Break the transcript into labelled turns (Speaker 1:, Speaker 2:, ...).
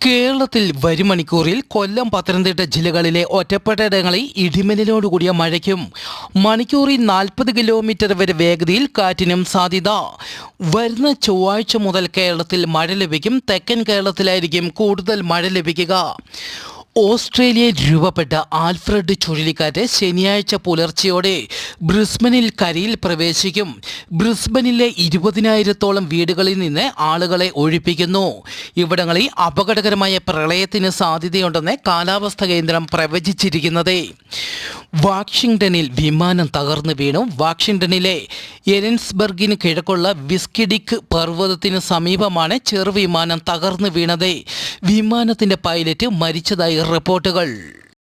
Speaker 1: കേരളത്തിൽ വരും മണിക്കൂറിൽ കൊല്ലം, പത്തനംതിട്ട ജില്ലകളിലെ ഒറ്റപ്പെട്ടയിടങ്ങളിൽ ഇടിമിന്നലോടുകൂടിയ മഴയ്ക്കും മണിക്കൂറിൽ 40 കിലോമീറ്റർ വരെ വേഗതയിൽ കാറ്റിനും സാധ്യത. വരുന്ന ചൊവ്വാഴ്ച മുതൽ കേരളത്തിൽ മഴ ലഭിക്കും. തെക്കൻ കേരളത്തിലായിരിക്കും കൂടുതൽ മഴ ലഭിക്കുക. ഓസ്ട്രേലിയയിൽ രൂപപ്പെട്ട ആൽഫ്രഡ് ചുഴലിക്കാറ്റ് ശനിയാഴ്ച പുലർച്ചെയോടെ ബ്രിസ്ബനിൽ കരയിൽ പ്രവേശിക്കും. ബ്രിസ്ബനിലെ 20,000-ഓളം വീടുകളിൽ നിന്ന് ആളുകളെ ഒഴിപ്പിക്കുന്നു. ഇവിടങ്ങളിൽ അപകടകരമായ പ്രളയത്തിന് സാധ്യതയുണ്ടെന്ന് കാലാവസ്ഥാ കേന്ദ്രം പ്രവചിച്ചിരിക്കുന്നത്. വാഷിംഗ്ടണിൽ വിമാനം തകർന്നു വീണു. വാഷിംഗ്ടണിലെ എലൻസ്ബർഗിന് കിഴക്കുള്ള വിസ്കിഡിക് പർവ്വതത്തിന് സമീപമാണ് ചെറുവിമാനം തകർന്നു വീണത്. വിമാനത്തിന്റെ പൈലറ്റ് മരിച്ചതായി റിപ്പോർട്ടുകൾ.